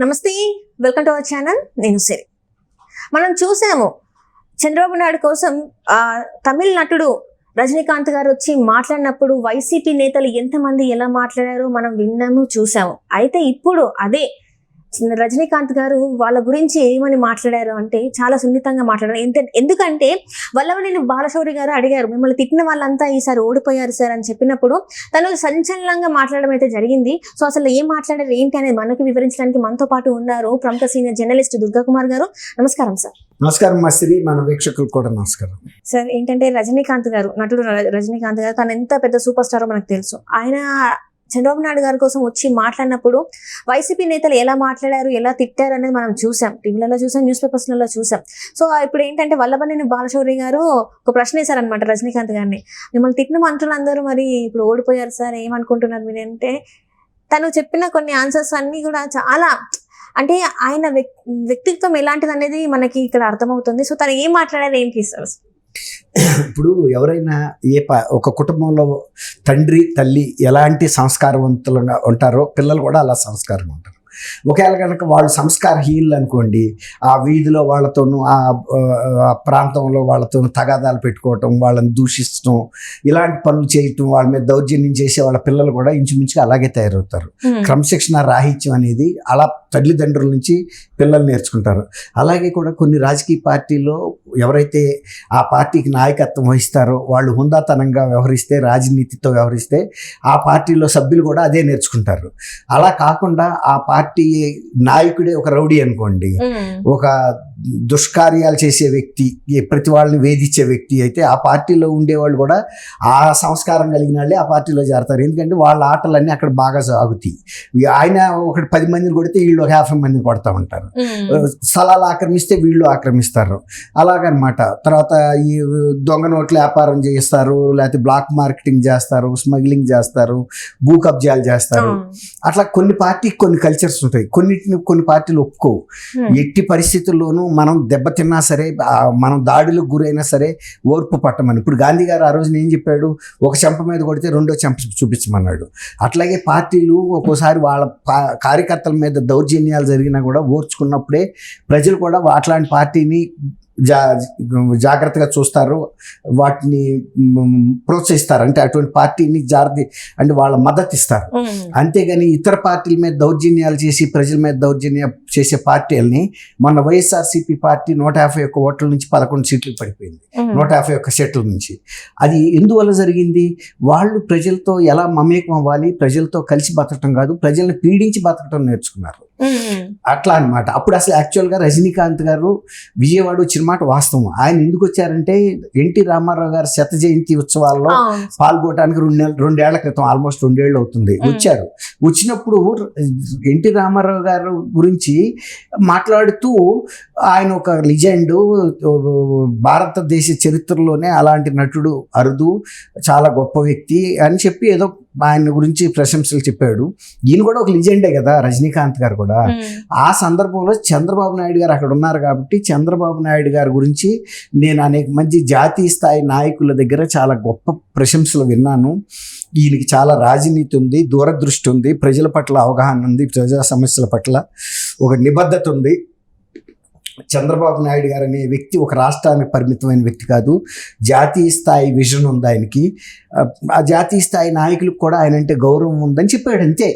నమస్తే, welcome to our channel. నేను సిరి. మనం చూసాము చంద్రబాబు నాయుడు కోసం తమిళ నటుడు రజనీకాంత్ గారు వచ్చి మాట్లాడినప్పుడు వైసీపీ నేతలు ఎంతమంది ఎలా మాట్లాడారో మనం విన్నాము, చూసాము. అయితే ఇప్పుడు అదే రజనీకాంత్ గారు వాళ్ళ గురించి ఏమని మాట్లాడారు అంటే చాలా సున్నితంగా మాట్లాడారు. ఎందుకంటే వల్లభనేని బాలశౌరి గారు అడిగారు, మిమ్మల్ని తిట్టిన వాళ్ళంతా ఈసారి ఓడిపోయారు సార్ అని చెప్పినప్పుడు తను సంచలనంగా మాట్లాడడం అయితే జరిగింది. సో అసలు ఏం మాట్లాడారు ఏంటి అనేది మనకి వివరించడానికి మనతో పాటు ఉన్నారు ప్రముఖ సీనియర్ జర్నలిస్ట్ దుర్గా కుమార్ గారు. నమస్కారం సార్. నమస్కారం మసిరి, మన వీక్షకులు కూడా నమస్కారం సార్. ఏంటంటే రజనీకాంత్ గారు, నటుడు రజనీకాంత్ గారు, తను ఎంత పెద్ద సూపర్ స్టారో మనకు తెలుసు. ఆయన చంద్రబాబు నాయుడు గారి కోసం వచ్చి మాట్లాడినప్పుడు వైసీపీ నేతలు ఎలా మాట్లాడారు, ఎలా తిట్టారు అనేది మనం చూసాం, టీవీలలో చూసాం, న్యూస్ పేపర్స్లలో చూసాం. సో ఇప్పుడు ఏంటంటే వల్లభనేని బాలశౌరి గారు ఒక ప్రశ్న వేశారనమాట రజనీకాంత్ గారిని, మిమ్మల్ని తిట్టిన మంత్రులందరూ మరి ఇప్పుడు ఓడిపోయారు సార్, ఏమనుకుంటున్నారు మీరు అంటే తను చెప్పిన కొన్ని ఆన్సర్స్ అన్ని కూడా చాలా అంటే ఆయన వ్యక్తిత్వం ఎలాంటిది అనేది మనకి ఇక్కడ అర్థమవుతుంది. సో తను ఏం మాట్లాడారు, ఏం చేస్తారు? ఇప్పుడు ఎవరైనా ఒక కుటుంబంలో తండ్రి తల్లి ఎలాంటి సంస్కారవంతులుగా ఉంటారో పిల్లలు కూడా అలా సంస్కారంగా ఉంటారు. ఒకవేళ కనుక వాళ్ళు సంస్కారహీనులు అనుకోండి, ఆ వీధిలో వాళ్ళతోనూ ఆ ప్రాంతంలో వాళ్ళతోనూ తగాదాలు పెట్టుకోవటం, వాళ్ళని దూషించడం, ఇలాంటి పనులు చేయటం, వాళ్ళ మీద దౌర్జన్యం చేసే వాళ్ళ పిల్లలు కూడా ఇంచుమించుగా అలాగే తయారవుతారు. క్రమశిక్షణ రాహిత్యం అనేది అలా తల్లిదండ్రుల నుంచి పిల్లలు నేర్చుకుంటారు. అలాగే కూడా కొన్ని రాజకీయ పార్టీలో ఎవరైతే ఆ పార్టీకి నాయకత్వం వహిస్తారో వాళ్ళు హుందాతనంగా వ్యవహరిస్తే, రాజనీతితో వ్యవహరిస్తే ఆ పార్టీలో సభ్యులు కూడా అదే నేర్చుకుంటారు. అలా కాకుండా ఆ పార్టీ నాయకుడే ఒక రౌడీ అనుకోండి, ఒక దుష్కార్యాలు చేసే వ్యక్తి, ప్రతి వాళ్ళని వేధించే వ్యక్తి అయితే ఆ పార్టీలో ఉండేవాళ్ళు కూడా ఆ సంస్కారం కలిగిన వాళ్ళే ఆ పార్టీలో చేరతారు. ఎందుకంటే వాళ్ళ ఆటలన్నీ అక్కడ బాగా సాగుతాయి. ఆయన ఒకటి 10 మందిని కొడితే వీళ్ళు ఒక 50 మందిని కొడతా ఉంటారు. స్థలాలు ఆక్రమిస్తే వీళ్ళు ఆక్రమిస్తారు. అలాగనమాట. తర్వాత ఈ దొంగ నోట్ల వ్యాపారం చేస్తారు, లేకపోతే బ్లాక్ మార్కెటింగ్ చేస్తారు, స్మగ్లింగ్ చేస్తారు, భూ కబ్జాలు చేస్తారు. అట్లా కొన్ని పార్టీకి కొన్ని కల్చర్స్ ఉంటాయి. కొన్ని పార్టీలు ఒప్పుకోవు. ఎట్టి పరిస్థితుల్లోనూ మనం దెబ్బతిన్నా సరే, మనం దాడులకు గురైనా సరే ఓర్పు పట్టమని. ఇప్పుడు గాంధీ గారు ఆ రోజున ఏం చెప్పాడు, ఒక చెంప మీద కొడితే రెండో చెంప చూపించమన్నాడు. అట్లాగే పార్టీలు ఒక్కోసారి వాళ్ళ కార్యకర్తల మీద దౌర్జన్యాలు జరిగినా కూడా ఓర్చుకున్నప్పుడే ప్రజలు కూడా అట్లాంటి పార్టీని జాగ్రత్తగా చూస్తారు, వాటిని ప్రోత్సహిస్తారు. అంటే అటువంటి పార్టీని అంటే వాళ్ళ మద్దతు ఇస్తారు. అంతేగాని ఇతర పార్టీల మీద దౌర్జన్యాలు చేసి ప్రజల మీద దౌర్జన్యం చేసే పార్టీలని, మొన్న వైఎస్ఆర్సీపీ పార్టీ 151 ఓట్ల నుంచి 11 సీట్లు పడిపోయింది, 151 సీట్ల నుంచి. అది ఎందువల్ల జరిగింది? వాళ్ళు ప్రజలతో ఎలా మమేకం అవ్వాలి, ప్రజలతో కలిసి బతకటం కాదు, ప్రజల్ని పీడించి బతకటం నేర్చుకున్నారు. అట్లా అనమాట. అప్పుడు అసలు యాక్చువల్గా రజనీకాంత్ గారు విజయవాడ వచ్చిన మాట వాస్తవం. ఆయన ఎందుకు వచ్చారంటే ఎన్టీ రామారావు గారి 100వ జయంతి ఉత్సవాల్లో పాల్గొనడానికి 2 ఏళ్ల క్రితం, ఆల్మోస్ట్ 2 ఏళ్ళు అవుతుంది, వచ్చారు. వచ్చినప్పుడు ఎన్టీ రామారావు గారు గురించి మాట్లాడుతూ ఆయన ఒక లిజెండ్, భారతదేశ చరిత్రలోనే అలాంటి నటుడు అరుదు, చాలా గొప్ప వ్యక్తి అని చెప్పి ఏదో ఆయన గురించి ప్రశంసలు చెప్పాడు. ఈయన కూడా ఒక లిజెండే కదా, రజనీకాంత్ గారు కూడా. ఆ సందర్భంలో చంద్రబాబు నాయుడు గారు అక్కడ ఉన్నారు కాబట్టి చంద్రబాబు నాయుడు గారి గురించి నేను అనేక మంది జాతీయ స్థాయి నాయకుల దగ్గర చాలా గొప్ప ప్రశంసలు విన్నాను. ఈయనకి చాలా రాజనీతి ఉంది, దూరదృష్టి ఉంది, ప్రజల పట్ల అవగాహన ఉంది, ప్రజా సమస్యల పట్ల ఒక నిబద్ధత ఉంది. చంద్రబాబు నాయుడు గారు అనే వ్యక్తి ఒక రాష్ట్రానికి పరిమితమైన వ్యక్తి కాదు, జాతీయ స్థాయి విజన్ ఉంది ఆయనకి. ఆ జాతీయ స్థాయి నాయకులకు కూడా ఆయన అంటే గౌరవం ఉందని చెప్పాడు. అంతే.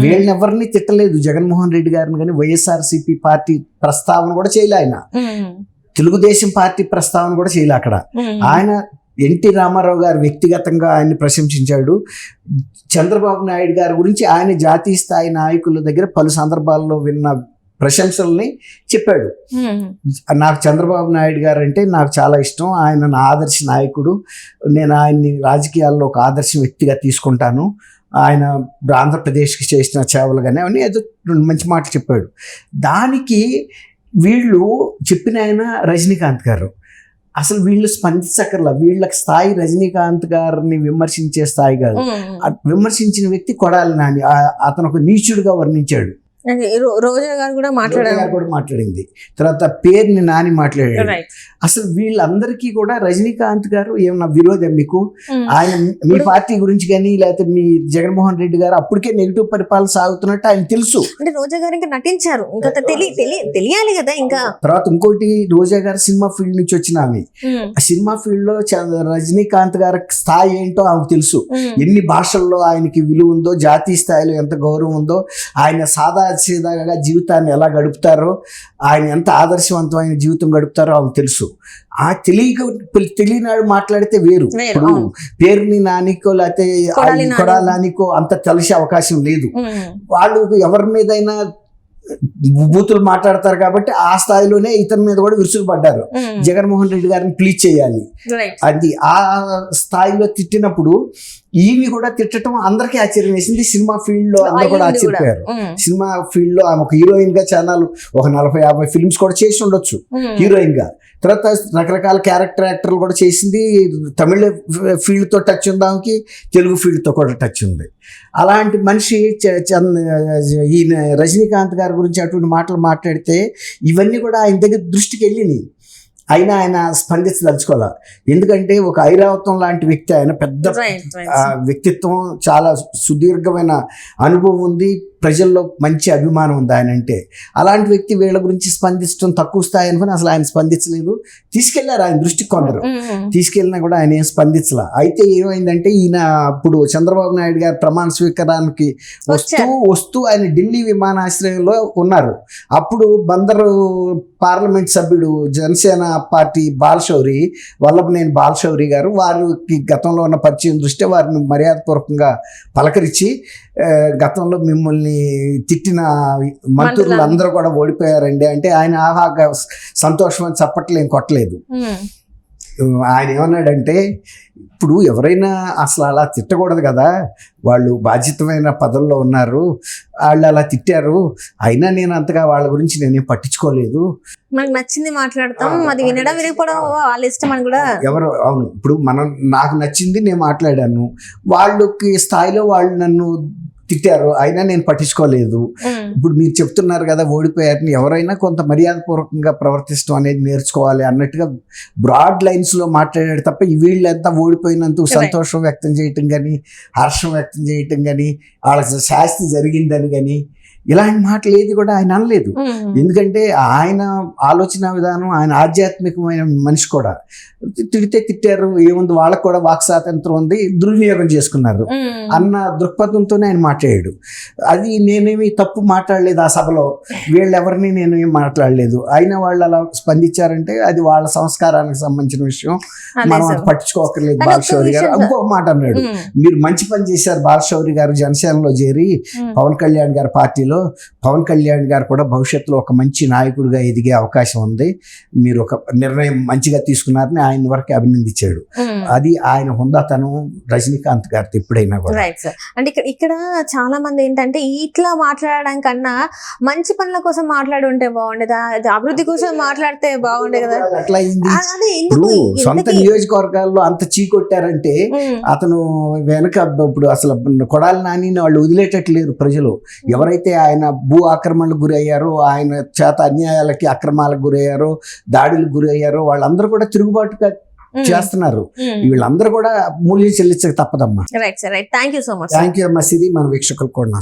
వీళ్ళని ఎవరిని తిట్టలేదు, జగన్మోహన్ రెడ్డి గారిని కానీ వైఎస్ఆర్సీపీ పార్టీ ప్రస్తావన కూడా చేయలే ఆయన, తెలుగుదేశం పార్టీ ప్రస్తావన కూడా చేయలే అక్కడ. ఆయన ఎన్టీ రామారావు గారు వ్యక్తిగతంగా ఆయన్ని ప్రశంసించాడు. చంద్రబాబు నాయుడు గారి గురించి ఆయన జాతీయ స్థాయి నాయకుల దగ్గర పలు సందర్భాల్లో విన్న ప్రశంసల్ని చెప్పాడు. నాకు చంద్రబాబు నాయుడు గారు అంటే నాకు చాలా ఇష్టం, ఆయన నా ఆదర్శ నాయకుడు, నేను ఆయన్ని రాజకీయాల్లో ఒక ఆదర్శ వ్యక్తిగా తీసుకుంటాను, ఆయన ఆంధ్రప్రదేశ్కి చేసిన సేవలు కానీ అవన్నీ ఏదో 2 మంచి మాటలు చెప్పాడు. దానికి వీళ్ళు చెప్పిన ఆయన రజనీకాంత్ గారు అసలు వీళ్ళు స్పందించక్కర్లా. వీళ్ళకి స్థాయి రజనీకాంత్ గారిని విమర్శించే స్థాయి కాదు. విమర్శించిన వ్యక్తి కొడాలి నాని, అతను ఒక నీచుడుగా వర్ణించాడు. రోజా గారు కూడా రోజా మాట్లాడారు. గారు కూడా మాట్లాడింది. తర్వాత పేరుని నాని మాట్లాడాడు. రైట్. అసలు వీళ్ళందరికీ కూడా రజనీకాంత్ గారు ఏమన్నా విరోధం మీకు? ఆయన మీ పార్టీ గురించి కానీ లేకపోతే మీ జగన్మోహన్ రెడ్డి గారు అప్పటికే నెగిటివ్ పరిపాలన సాగుతున్నట్టు ఆయన తెలుసు. అంటే రోజా గారు ఇంకా నటించారు, ఇంకా తెలియాలి కదా ఇంకా. తర్వాత ఇంకోటి, రోజా గారు సినిమా ఫీల్డ్ నుంచి వచ్చిన ఆమె. ఆ సినిమా ఫీల్డ్ లో రజనీకాంత్ గారి స్థాయి ఏంటో ఆమెకు తెలుసు. ఎన్ని భాషల్లో ఆయనకి విలువ ఉందో, జాతీయ స్థాయిలో ఎంత గౌరవం ఉందో, ఆయన సాదాసీదాగా జీవితాన్ని ఎలా గడుపుతారో, ఆయన ఎంత ఆదర్శవంతమైన జీవితం గడుపుతారో ఆమెకు తెలుసు. ఆ తెలియనాడు మాట్లాడితే వేరు. ఇప్పుడు పేరుని నానికో లేకపోతే కొడాలానికో అంత తెలిసే అవకాశం లేదు. వాళ్ళు ఎవరి మీదైనా బూతులు మాట్లాడతారు కాబట్టి ఆ స్థాయిలోనే ఇతని మీద కూడా విరుచుకుపడ్డారు. జగన్మోహన్ రెడ్డి గారిని ప్లీజ్ చేయాలి అది ఆ స్థాయిలో తిట్టినప్పుడు ఈమె కూడా తిట్టడం అందరికీ ఆశ్చర్యం వేసింది. సినిమా ఫీల్డ్ లో అందరూ కూడా ఆశ్చర్యపోయారు. సినిమా ఫీల్డ్ లో ఆమె ఒక హీరోయిన్ గా ఛానల్ ఒక 40-50 ఫిల్మ్స్ కూడా చేసి ఉండొచ్చు హీరోయిన్ గా. తర్వాత రకరకాల క్యారెక్టర్ యాక్టర్లు కూడా చేసింది. తమిళ ఫీల్డ్ తో టచ్ ఉంది ఆమెకి, తెలుగు ఫీల్డ్ తో కూడా టచ్ ఉంది. అలాంటి మనిషి ఈయన రజనీకాంత్ గారి గురించి అటువంటి మాటలు మాట్లాడితే ఇవన్నీ కూడా ఆయన దగ్గర దృష్టికి వెళ్ళినాయి. అయినా ఆయన స్పందించదలుచుకోవాలి. ఎందుకంటే ఒక ఐరావతం లాంటి వ్యక్తి, ఆయన పెద్ద వ్యక్తిత్వం, చాలా సుదీర్ఘమైన అనుభవం ఉంది, ప్రజల్లో మంచి అభిమానం ఉంది ఆయన అంటే. అలాంటి వ్యక్తి వీళ్ళ గురించి స్పందించడం తక్కువ స్థాయి అనుకుని అసలు ఆయన స్పందించలేదు. తీసుకెళ్లారు ఆయన దృష్టికి కొందరు, తీసుకెళ్ళినా కూడా ఆయన ఏం స్పందించలే. అయితే ఏమైందంటే ఈయన అప్పుడు చంద్రబాబు నాయుడు గారు ప్రమాణ స్వీకారానికి వస్తూ ఆయన ఢిల్లీ విమానాశ్రయంలో ఉన్నారు. అప్పుడు బందరు పార్లమెంట్ సభ్యుడు జనసేన పార్టీ బాలశౌరి, వల్లభనేని బాలశౌరి గారు, వారికి గతంలో ఉన్న పరిచయం దృష్ట్యా వారిని మర్యాదపూర్వకంగా పలకరించి, గతంలో మిమ్మల్ని తిట్టిన మంత్రులు అందరూ కూడా ఓడిపోయారండి అంటే ఆయన ఆహా సంతోషం అని చప్పట్లు ఏం కొట్టలేదు. ఆయన ఏమన్నాడంటే, ఇప్పుడు ఎవరైనా అసలు అలా తిట్టకూడదు కదా, వాళ్ళు బాధ్యతమైన పదవుల్లో ఉన్నారు, వాళ్ళు అలా తిట్టారు, అయినా నేను అంతగా వాళ్ళ గురించి నేనేం పట్టించుకోలేదు. మనకు నచ్చింది మాట్లాడతాం, అది వినడం వినకపోవడం వాళ్ళ ఇష్టం అని కూడా. ఎవరు అవును, ఇప్పుడు నాకు నచ్చింది నేను మాట్లాడాను, వాళ్ళకి స్థాయిలో వాళ్ళు నన్ను తిట్టారు, అయినా నేను పట్టించుకోలేదు. ఇప్పుడు మీరు చెప్తున్నారు కదా ఓడిపోయారని, ఎవరైనా కొంత మర్యాదపూర్వకంగా ప్రవర్తిస్తాం అనేది నేర్చుకోవాలి అన్నట్టుగా బ్రాడ్ లైన్స్ లో మాట్లాడాడు తప్ప వీళ్ళంతా ఓడిపోయినందుకు సంతోషం వ్యక్తం చేయటం కానీ, హర్షం వ్యక్తం చేయటం కానీ, వాళ్ళకి శాస్తి జరిగిందని కానీ ఇలాంటి మాటలు ఏది కూడా ఆయన అనలేదు. ఎందుకంటే ఆయన ఆలోచన విధానం, ఆయన ఆధ్యాత్మికమైన మనిషి కూడా. తిడితే తిట్టారు, ఏముంది, వాళ్ళకు కూడా వాక్ స్వాతంత్రం ఉంది, దుర్వినియోగం చేసుకున్నారు అన్న దృక్పథంతోనే ఆయన మాట్లాడాడు. అది నేనేమి తప్పు మాట్లాడలేదు ఆ సభలో, వీళ్ళెవరిని నేను ఏం మాట్లాడలేదు, అయినా వాళ్ళు అలా స్పందించారంటే అది వాళ్ళ సంస్కారానికి సంబంధించిన విషయం, మనం పట్టించుకోకర్లేదు. బాలశౌరి గారు ఇంకొక మాట అన్నాడు, మీరు మంచి పని చేశారు బాలశౌరి గారు జనసేనలో చేరి పవన్ కళ్యాణ్ గారి పార్టీలో, పవన్ కళ్యాణ్ గారు కూడా భవిష్యత్తులో ఒక మంచి నాయకుడిగా ఎదిగే అవకాశం ఉంది, మీరు ఒక నిర్ణయం మంచిగా తీసుకున్నారని ఆయన వరకు అభినందించాడు. అది ఆయన హుందాతనం రజనీకాంత్ గారితో ఎప్పుడైనా కూడా. Right sir. అంటే ఇక్కడ చాలా మంది ఏంటంటే ఇట్లా మాట్లాడడం కన్నా మంచి పనుల కోసం మాట్లాడి ఉంటే బాగుండేదా, అభివృద్ధి కోసం మాట్లాడితే బాగుండే కదా. అట్లా ఇప్పుడు సొంత నియోజకవర్గాల్లో అంత చీకొట్టారంటే అతను వెనక ఇప్పుడు అసలు కొడాలి నాని వాళ్ళు వదిలేటట్లేరు ప్రజలు. ఎవరైతే ఆయన భూ ఆక్రమణలకు గురి అయ్యారో, ఆయన చేత అన్యాయాలకి అక్రమాలకు గురయ్యారో, దాడులకు గురి అయ్యారో, వాళ్ళందరూ కూడా తిరుగుబాటుగా చేస్తున్నారు. వీళ్ళందరూ కూడా మూల్యం చెల్లించక తప్పదమ్మా. Right sir, right. Thank you so much. Thank you అమ్మా సిరి, మన వీక్షకులు కూడా.